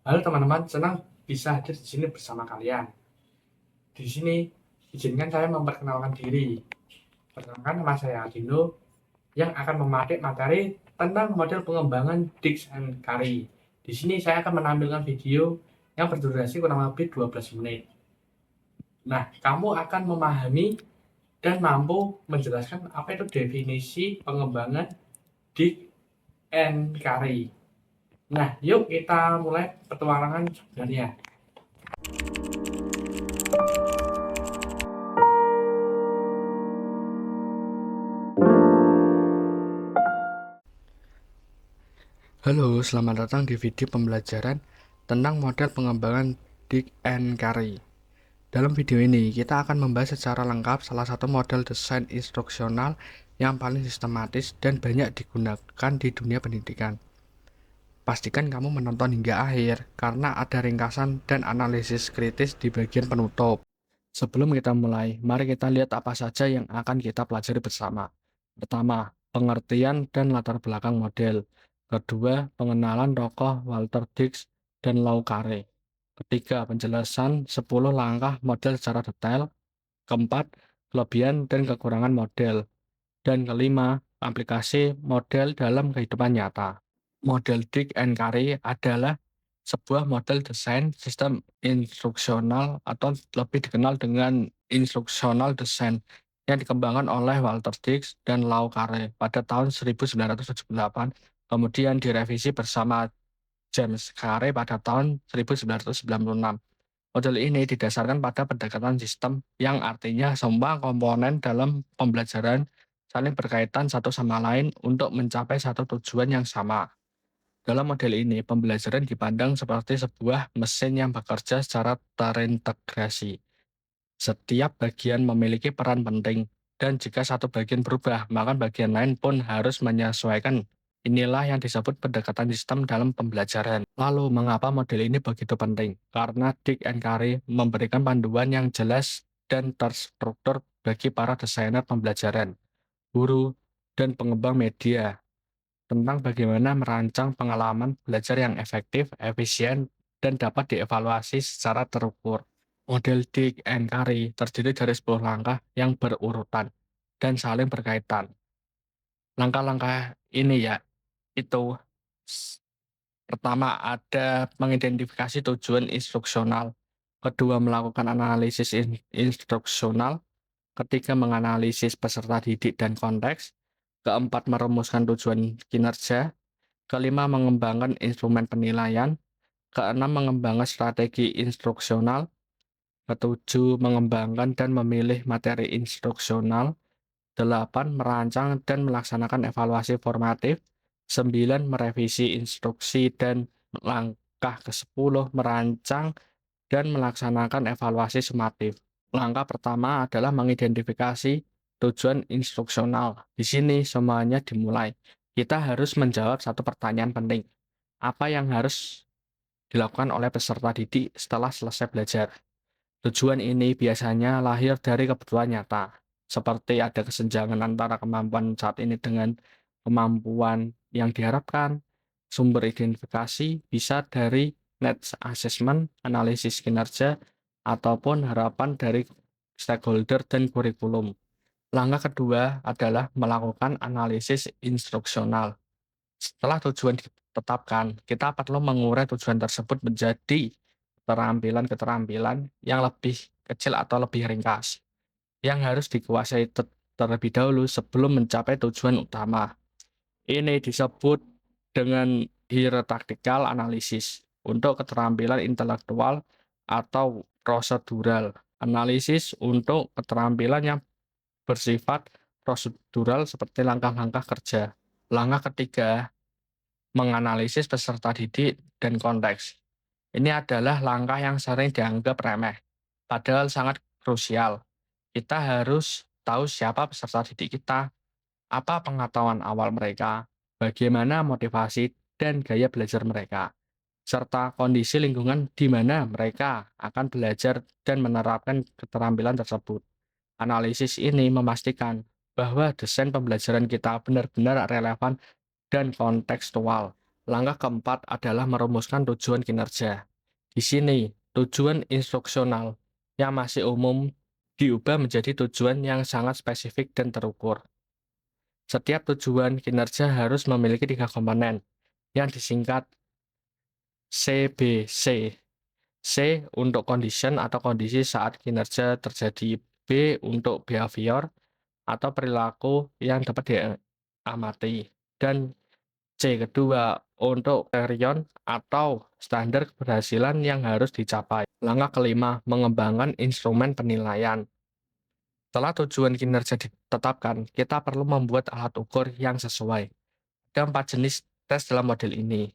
Halo teman-teman, senang bisa hadir di sini bersama kalian. Di sini, izinkan saya memperkenalkan diri. Perkenalkan, nama saya Aldino yang akan mematik materi tentang model pengembangan Dix and Curry. Di sini saya akan menampilkan video yang berdurasi kurang lebih 12 menit. Nah, kamu akan memahami dan mampu menjelaskan apa itu definisi pengembangan Dix and Curry. Nah, yuk kita mulai petualangan sebenarnya. Halo, selamat datang di video pembelajaran tentang model pengembangan Dix and Curry. Dalam video ini, kita akan membahas secara lengkap salah satu model desain instruksional yang paling sistematis dan banyak digunakan di dunia pendidikan. Pastikan kamu menonton hingga akhir, karena ada ringkasan dan analisis kritis di bagian penutup. Sebelum kita mulai, mari kita lihat apa saja yang akan kita pelajari bersama. Pertama, pengertian dan latar belakang model. Kedua, pengenalan tokoh Walter Dix dan Lau Carré. Ketiga, penjelasan 10 langkah model secara detail. Keempat, kelebihan dan kekurangan model. Dan kelima, aplikasi model dalam kehidupan nyata. Model Dix and Curry adalah sebuah model desain sistem instruksional atau lebih dikenal dengan instructional design yang dikembangkan oleh Walter Dix dan Lau Carré pada tahun 1978, kemudian direvisi bersama James Carré pada tahun 1996. Model ini didasarkan pada pendekatan sistem yang artinya semua komponen dalam pembelajaran saling berkaitan satu sama lain untuk mencapai satu tujuan yang sama. Dalam model ini, pembelajaran dipandang seperti sebuah mesin yang bekerja secara terintegrasi. Setiap bagian memiliki peran penting, dan jika satu bagian berubah, maka bagian lain pun harus menyesuaikan. Inilah yang disebut pendekatan sistem dalam pembelajaran. Lalu, mengapa model ini begitu penting? Karena Dix and Curry memberikan panduan yang jelas dan terstruktur bagi para desainer pembelajaran, guru, dan pengembang media tentang bagaimana merancang pengalaman belajar yang efektif, efisien, dan dapat dievaluasi secara terukur. Model Dix and Curry terdiri dari 10 langkah yang berurutan dan saling berkaitan. Langkah-langkah ini itu s- pertama ada mengidentifikasi tujuan instruksional, kedua melakukan analisis instruksional, ketiga menganalisis peserta didik dan konteks, keempat merumuskan tujuan kinerja, kelima mengembangkan instrumen penilaian, keenam mengembangkan strategi instruksional, ketujuh mengembangkan dan memilih materi instruksional, delapan merancang dan melaksanakan evaluasi formatif, sembilan merevisi instruksi, dan langkah ke-10 merancang dan melaksanakan evaluasi sumatif. Langkah pertama adalah mengidentifikasi tujuan instruksional. Di sini semuanya dimulai. Kita harus menjawab satu pertanyaan penting. Apa yang harus dilakukan oleh peserta didik setelah selesai belajar? Tujuan ini biasanya lahir dari kebutuhan nyata, seperti ada kesenjangan antara kemampuan saat ini dengan kemampuan yang diharapkan. Sumber identifikasi bisa dari needs assessment, analisis kinerja, ataupun harapan dari stakeholder dan kurikulum. Langkah kedua adalah melakukan analisis instruksional. Setelah tujuan ditetapkan, kita perlu mengurai tujuan tersebut menjadi keterampilan-keterampilan yang lebih kecil atau lebih ringkas, yang harus dikuasai terlebih dahulu sebelum mencapai tujuan utama. Ini disebut dengan hierarchical analysis. Untuk keterampilan intelektual atau prosedural analisis untuk keterampilan yang bersifat prosedural seperti langkah-langkah kerja. Langkah ketiga, menganalisis peserta didik dan konteks. Ini adalah langkah yang sering dianggap remeh, padahal sangat krusial. Kita harus tahu siapa peserta didik kita, apa pengetahuan awal mereka, bagaimana motivasi dan gaya belajar mereka, serta kondisi lingkungan di mana mereka akan belajar dan menerapkan keterampilan tersebut. Analisis ini memastikan bahwa desain pembelajaran kita benar-benar relevan dan kontekstual. Langkah keempat adalah merumuskan tujuan kinerja. Di sini, tujuan instruksional yang masih umum diubah menjadi tujuan yang sangat spesifik dan terukur. Setiap tujuan kinerja harus memiliki 3 komponen yang disingkat CBC. C untuk condition atau kondisi saat kinerja terjadi, B untuk behavior atau perilaku yang dapat diamati, dan C kedua untuk criterion atau standar keberhasilan yang harus dicapai. Langkah kelima, mengembangkan instrumen penilaian. Setelah tujuan kinerja ditetapkan, kita perlu membuat alat ukur yang sesuai. Ada 4 jenis tes dalam model ini.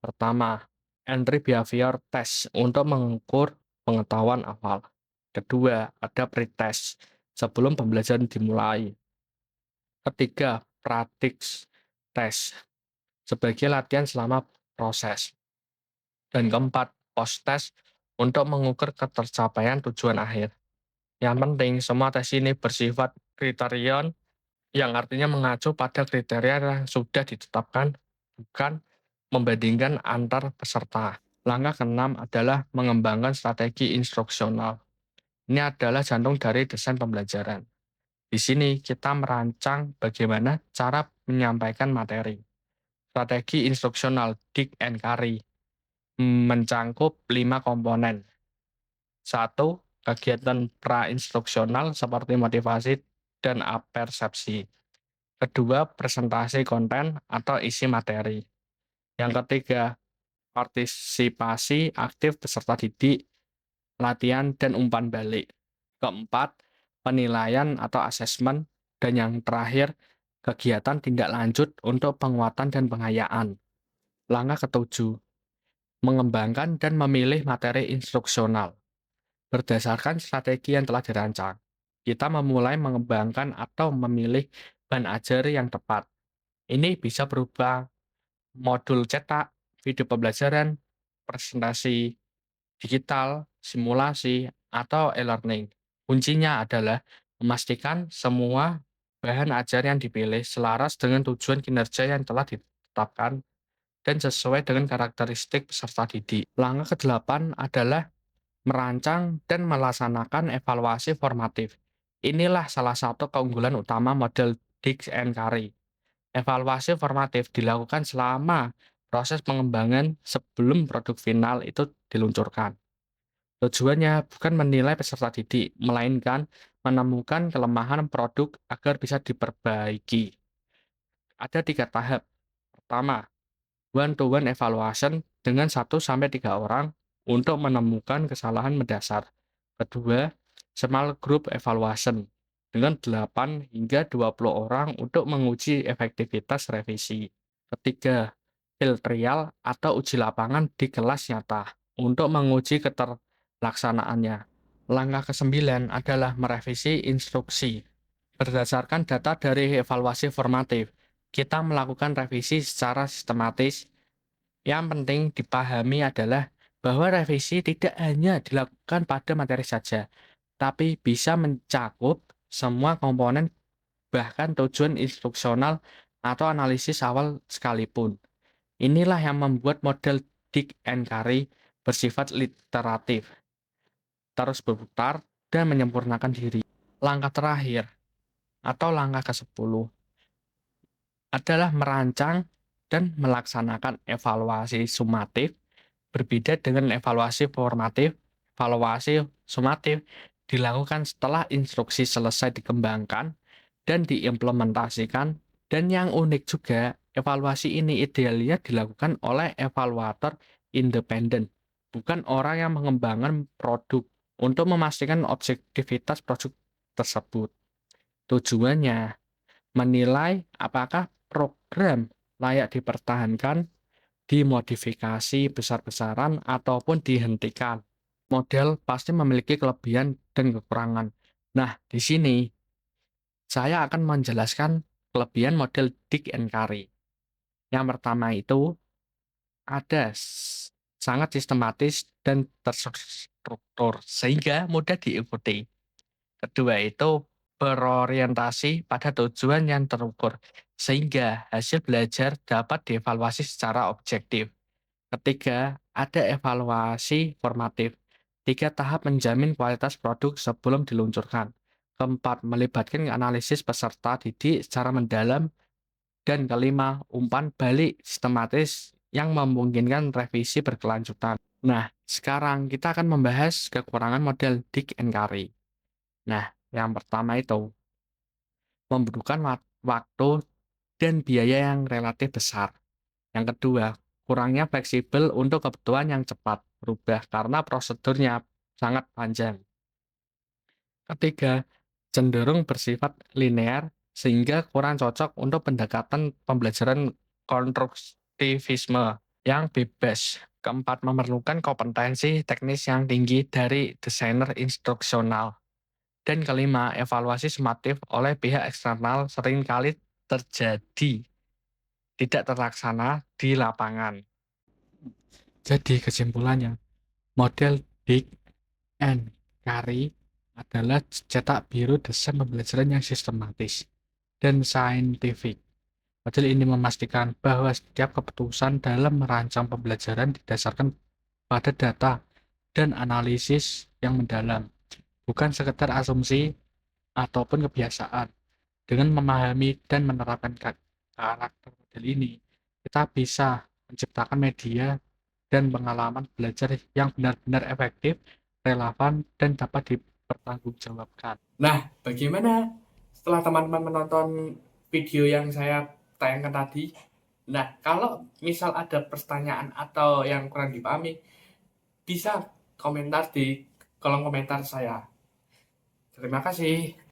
Pertama, entry behavior test untuk mengukur pengetahuan awal. Kedua, ada pretest sebelum pembelajaran dimulai. Ketiga, practice test sebagai latihan selama proses. Dan keempat, post test untuk mengukur ketercapaian tujuan akhir. Yang penting, semua tes ini bersifat kriterion yang artinya mengacu pada kriteria yang sudah ditetapkan, bukan membandingkan antar peserta. Langkah keenam adalah mengembangkan strategi instruksional. Ini adalah jantung dari desain pembelajaran. Di sini kita merancang bagaimana cara menyampaikan materi. Strategi instruksional Dick and Carey mencangkup 5 komponen. 1. Kegiatan pra-instruksional seperti motivasi dan apersepsi. Kedua, presentasi konten atau isi materi. Yang ketiga, partisipasi aktif peserta didik, latihan, dan umpan balik. Keempat, penilaian atau asesmen. Dan yang terakhir, kegiatan tindak lanjut untuk penguatan dan pengayaan. Langkah ketujuh, mengembangkan dan memilih materi instruksional. Berdasarkan strategi yang telah dirancang, kita memulai mengembangkan atau memilih bahan ajar yang tepat. Ini bisa berupa modul cetak, video pembelajaran, presentasi digital, simulasi, atau e-learning. Kuncinya adalah memastikan semua bahan ajar yang dipilih selaras dengan tujuan kinerja yang telah ditetapkan dan sesuai dengan karakteristik peserta didik. Langkah ke-8 adalah merancang dan melaksanakan evaluasi formatif. Inilah salah satu keunggulan utama model Dick and Carey. Evaluasi formatif dilakukan selama proses pengembangan sebelum produk final itu diluncurkan. Tujuannya bukan menilai peserta didik, melainkan menemukan kelemahan produk agar bisa diperbaiki. Ada 3 tahap. Pertama, one-to-one evaluation dengan 1-3 orang untuk menemukan kesalahan mendasar. Kedua, small group evaluation dengan 8 hingga 20 orang untuk menguji efektivitas revisi. Ketiga, field trial atau uji lapangan di kelas nyata untuk menguji keterlaksanaannya. Langkah ke-9 adalah merevisi instruksi. Berdasarkan data dari evaluasi formatif, kita melakukan revisi secara sistematis. Yang penting dipahami adalah bahwa revisi tidak hanya dilakukan pada materi saja, tapi bisa mencakup semua komponen, bahkan tujuan instruksional atau analisis awal sekalipun. Inilah yang membuat model Dick and Carey bersifat literatif, terus berputar, dan menyempurnakan diri. Langkah terakhir, atau langkah ke-10, adalah merancang dan melaksanakan evaluasi sumatif. Berbeda dengan evaluasi formatif, evaluasi sumatif dilakukan setelah instruksi selesai dikembangkan dan diimplementasikan. Dan yang unik juga, evaluasi ini idealnya dilakukan oleh evaluator independen, bukan orang yang mengembangkan produk, untuk memastikan objektivitas produk tersebut. Tujuannya menilai apakah program layak dipertahankan, dimodifikasi besar-besaran, ataupun dihentikan. Model pasti memiliki kelebihan dan kekurangan. Nah, di sini saya akan menjelaskan kelebihan model Dick and Carey. Yang pertama itu ada sangat sistematis dan terstruktur sehingga mudah diikuti. Kedua itu berorientasi pada tujuan yang terukur, sehingga hasil belajar dapat dievaluasi secara objektif. Ketiga, ada evaluasi formatif. 3 tahap menjamin kualitas produk sebelum diluncurkan. Keempat, melibatkan analisis peserta didik secara mendalam. Dan kelima, umpan balik sistematis yang memungkinkan revisi berkelanjutan. Nah, sekarang kita akan membahas kekurangan model Dick and Carey. Nah, yang pertama itu, membutuhkan waktu dan biaya yang relatif besar. Yang kedua, kurangnya fleksibel untuk kebutuhan yang cepat berubah karena prosedurnya sangat panjang. Ketiga, cenderung bersifat linear sehingga kurang cocok untuk pendekatan pembelajaran konstruktivisme yang bebas. Keempat, memerlukan kompetensi teknis yang tinggi dari desainer instruksional. Dan kelima, evaluasi sumatif oleh pihak eksternal seringkali terjadi tidak terlaksana di lapangan. Jadi kesimpulannya, model Dick and Carey adalah cetak biru desain pembelajaran yang sistematis dan saintifik. Model ini memastikan bahwa setiap keputusan dalam merancang pembelajaran didasarkan pada data dan analisis yang mendalam, bukan sekedar asumsi ataupun kebiasaan. Dengan memahami dan menerapkan karakter model ini, kita bisa menciptakan media dan pengalaman belajar yang benar-benar efektif, relevan, dan dapat dipertanggungjawabkan. Nah, bagaimana setelah teman-teman menonton video yang saya tayangkan tadi? Nah, kalau misal ada pertanyaan atau yang kurang dipahami, bisa komentar di kolom komentar saya. Terima kasih.